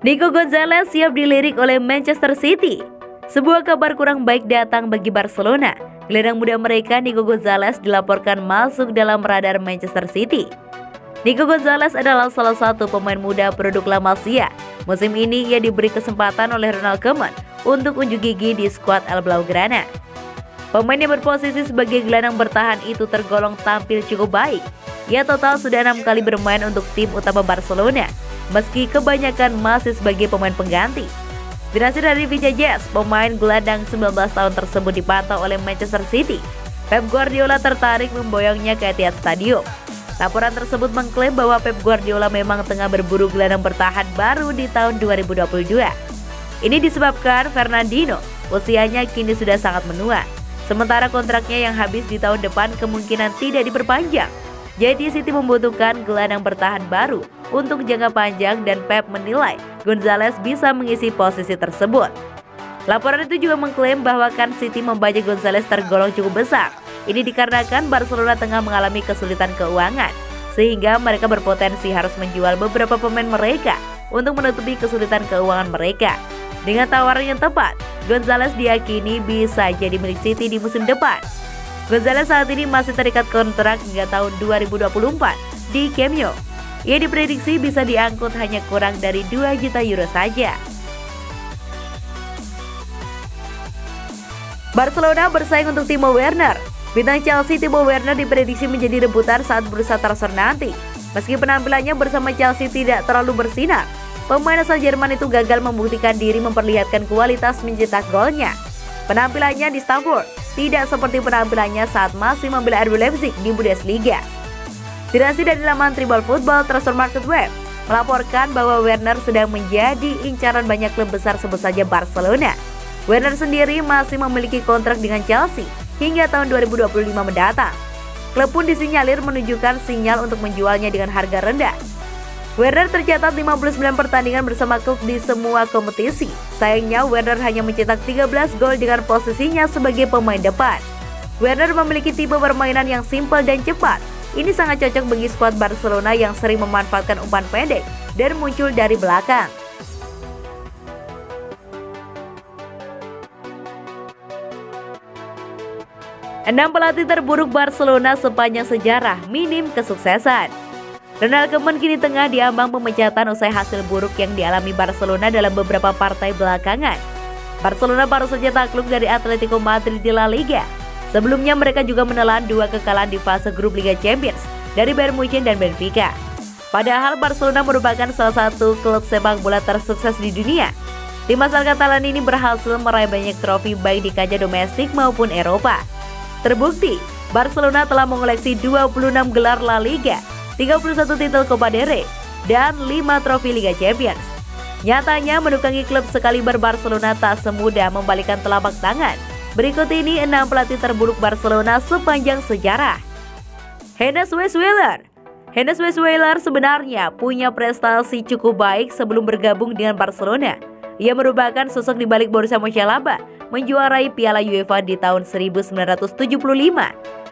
Nico Gonzalez siap dilirik oleh Manchester City. Sebuah kabar kurang baik datang bagi Barcelona. Gelandang muda mereka Nico Gonzalez dilaporkan masuk dalam radar Manchester City. Nico Gonzalez adalah salah satu pemain muda produk La Masia. Musim ini ia diberi kesempatan oleh Ronald Koeman untuk unjuk gigi di skuad El Blaugrana. Pemain yang berposisi sebagai gelandang bertahan itu tergolong tampil cukup baik. Ia total sudah 6 kali bermain untuk tim utama Barcelona, meski kebanyakan masih sebagai pemain pengganti. Dilansir dari VCJS, pemain gelandang 19 tahun tersebut dipantau oleh Manchester City. Pep Guardiola tertarik memboyongnya ke Etihad Stadium. Laporan tersebut mengklaim bahwa Pep Guardiola memang tengah berburu gelandang bertahan baru di tahun 2022. Ini disebabkan Fernandinho usianya kini sudah sangat menua, sementara kontraknya yang habis di tahun depan kemungkinan tidak diperpanjang. Jadi City membutuhkan gelandang bertahan baru untuk jangka panjang dan Pep menilai Gonzalez bisa mengisi posisi tersebut. Laporan itu juga mengklaim bahwa City membajak Gonzalez tergolong cukup besar. Ini dikarenakan Barcelona tengah mengalami kesulitan keuangan, sehingga mereka berpotensi harus menjual beberapa pemain mereka untuk menutupi kesulitan keuangan mereka. Dengan tawaran yang tepat, Gonzalez diyakini bisa jadi milik City di musim depan. Gonzalez saat ini masih terikat kontrak hingga tahun 2024 di Camp Nou. Ia diprediksi bisa diangkut hanya kurang dari 2 juta euro saja. Barcelona bersaing untuk Timo Werner. Bintang Chelsea Timo Werner diprediksi menjadi rebutan saat bursa transfer nanti. Meski penampilannya bersama Chelsea tidak terlalu bersinar, pemain asal Jerman itu gagal membuktikan diri memperlihatkan kualitas mencetak golnya. Penampilannya di Stamford tidak seperti penampilannya saat masih membela RB Leipzig di Bundesliga. Dilansir dari laman Tribal Football, Transfer Market Web melaporkan bahwa Werner sedang menjadi incaran banyak klub besar sebut saja Barcelona. Werner sendiri masih memiliki kontrak dengan Chelsea hingga tahun 2025 mendatang. Klub pun disinyalir menunjukkan sinyal untuk menjualnya dengan harga rendah. Werner tercatat 59 pertandingan bersama klub di semua kompetisi. Sayangnya Werner hanya mencetak 13 gol dengan posisinya sebagai pemain depan. Werner memiliki tipe permainan yang simpel dan cepat. Ini sangat cocok bagi skuad Barcelona yang sering memanfaatkan umpan pendek dan muncul dari belakang. Enam pelatih terburuk Barcelona sepanjang sejarah, minim kesuksesan. Ronald Koeman kini tengah diambang pemecatan usai hasil buruk yang dialami Barcelona dalam beberapa partai belakangan. Barcelona baru saja takluk dari Atletico Madrid di La Liga. Sebelumnya mereka juga menelan 2 kekalahan di fase grup Liga Champions dari Bayern Munchen dan Benfica. Padahal Barcelona merupakan salah satu klub sepak bola tersukses di dunia. Tim asal Katalan ini berhasil meraih banyak trofi baik di kancah domestik maupun Eropa. Terbukti, Barcelona telah mengoleksi 26 gelar La Liga, 31 titel Copa del Rey, dan 5 trofi Liga Champions. Nyatanya menukangi klub sekaliber Barcelona tak semudah membalikkan telapak tangan. Berikut ini 6 pelatih terburuk Barcelona sepanjang sejarah. Hannes Weisweiler. Hannes Weisweiler sebenarnya punya prestasi cukup baik sebelum bergabung dengan Barcelona. Ia merupakan sosok di balik Borussia Mönchengladbach menjuarai Piala UEFA di tahun 1975.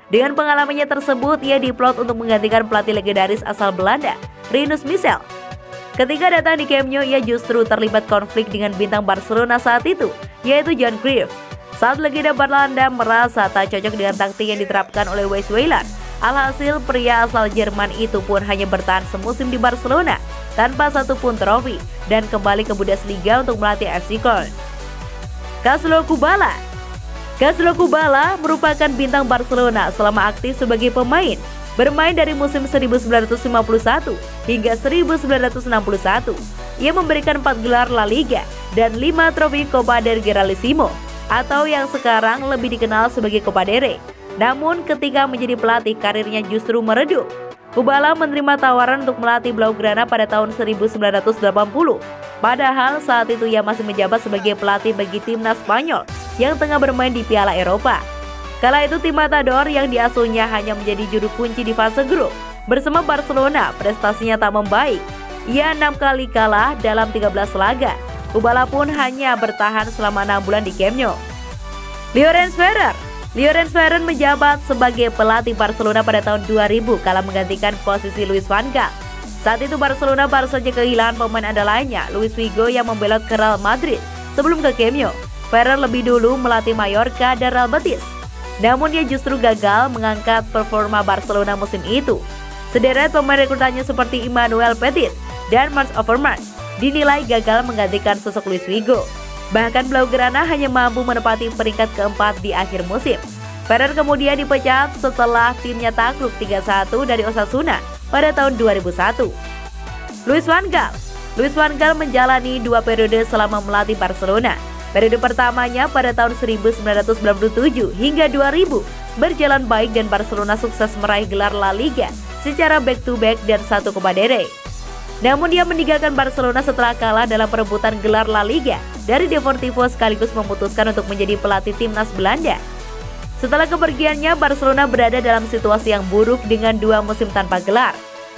Dengan pengalamannya tersebut, ia diplot untuk menggantikan pelatih legendaris asal Belanda, Rinus Michels. Ketika datang di Camp Nou, ia justru terlibat konflik dengan bintang Barcelona saat itu, yaitu Johan Cruyff. Saat legenda Belanda merasa tak cocok dengan taktik yang diterapkan oleh Weisweiler, alhasil pria asal Jerman itu pun hanya bertahan semusim di Barcelona tanpa satupun trofi dan kembali ke Bundesliga untuk melatih FC Köln. Laszlo Kubala. Laszlo Kubala merupakan bintang Barcelona selama aktif sebagai pemain, bermain dari musim 1951 hingga 1961. Ia memberikan 4 gelar La Liga dan 5 trofi Copa del Generalissimo atau yang sekarang lebih dikenal sebagai Copa del Rey. Namun ketika menjadi pelatih, karirnya justru meredup. Kubala menerima tawaran untuk melatih Blaugrana pada tahun 1980. Padahal saat itu ia masih menjabat sebagai pelatih bagi timnas Spanyol yang tengah bermain di Piala Eropa. Kala itu tim Matador yang diasuhnya hanya menjadi juru kunci di fase grup. Bersama Barcelona, prestasinya tak membaik. Ia 6 kali kalah dalam 13 laga. Kubala pun hanya bertahan selama 6 bulan di Camp Nou. Laurens Ferrer. Laurens Ferrer menjabat sebagai pelatih Barcelona pada tahun 2000 kala menggantikan posisi Louis van Gaal. Saat itu Barcelona baru saja kehilangan pemain andalanya, Luis Figo yang membelot ke Real Madrid. Sebelum ke Camp Nou, Ferrer lebih dulu melatih Mallorca dan Real Betis. Namun dia justru gagal mengangkat performa Barcelona musim itu. Sederet pemain rekrutannya seperti Emmanuel Petit dan Marc Overmars dinilai gagal menggantikan sosok Luis Figo. Bahkan Blaugrana hanya mampu menempati peringkat keempat di akhir musim. Ferrer kemudian dipecat setelah timnya takluk 3-1 dari Osasuna pada tahun 2001. Luis van Gaal menjalani 2 periode selama melatih Barcelona. Periode pertamanya pada tahun 1997 hingga 2000 berjalan baik dan Barcelona sukses meraih gelar La Liga secara back-to-back dan 1 Copa del Rey. Namun dia meninggalkan Barcelona setelah kalah dalam perebutan gelar La Liga dari Deportivo sekaligus memutuskan untuk menjadi pelatih timnas Belanda. Setelah kepergiannya, Barcelona berada dalam situasi yang buruk dengan 2 musim tanpa gelar.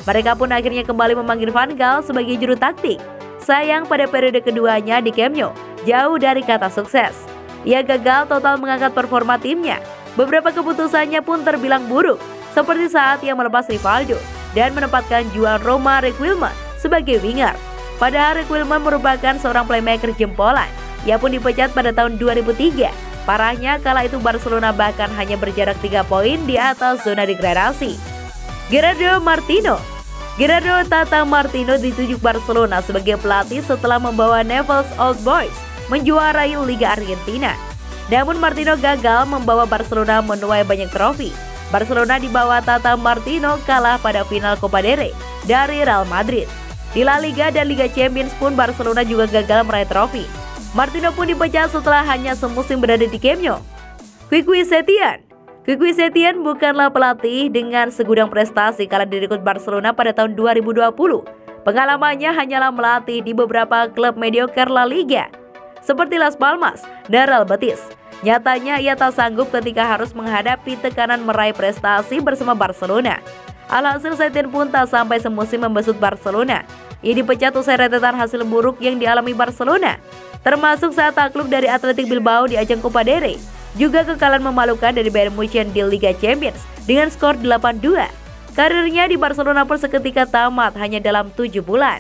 Mereka pun akhirnya kembali memanggil Van Gaal sebagai juru taktik. Sayang pada periode keduanya di Camp Nou, jauh dari kata sukses. Ia gagal total mengangkat performa timnya. Beberapa keputusannya pun terbilang buruk, seperti saat ia melepas Rivaldo dan menempatkan Joan Roma Requilman sebagai winger. Padahal Requilman merupakan seorang playmaker jempolan. Ia pun dipecat pada tahun 2003. Parahnya kala itu Barcelona bahkan hanya berjarak 3 poin di atas zona degradasi. Gerardo Tata Martino ditunjuk Barcelona sebagai pelatih setelah membawa Newell's Old Boys menjuarai Liga Argentina. Namun Martino gagal membawa Barcelona menuai banyak trofi. Barcelona di bawah Tata Martino kalah pada final Copa del Rey dari Real Madrid. Di La Liga dan Liga Champions pun Barcelona juga gagal meraih trofi. Martino pun dipecat setelah hanya semusim berada di Camp Nou. Quique Setien bukanlah pelatih dengan segudang prestasi kala direkrut Barcelona pada tahun 2020. Pengalamannya hanyalah melatih di beberapa klub mediocre La Liga, seperti Las Palmas dan Real Betis. Nyatanya ia tak sanggup ketika harus menghadapi tekanan meraih prestasi bersama Barcelona. Alhasil Setien pun tak sampai semusim membesut Barcelona. Ia dipecat usai rentetan hasil buruk yang dialami Barcelona, termasuk saat takluk dari Athletic Bilbao di ajang Copa del Rey. Juga kekalahan memalukan dari Bayern Munchen di Liga Champions dengan skor 8-2. Karirnya di Barcelona pun seketika tamat hanya dalam 7 bulan.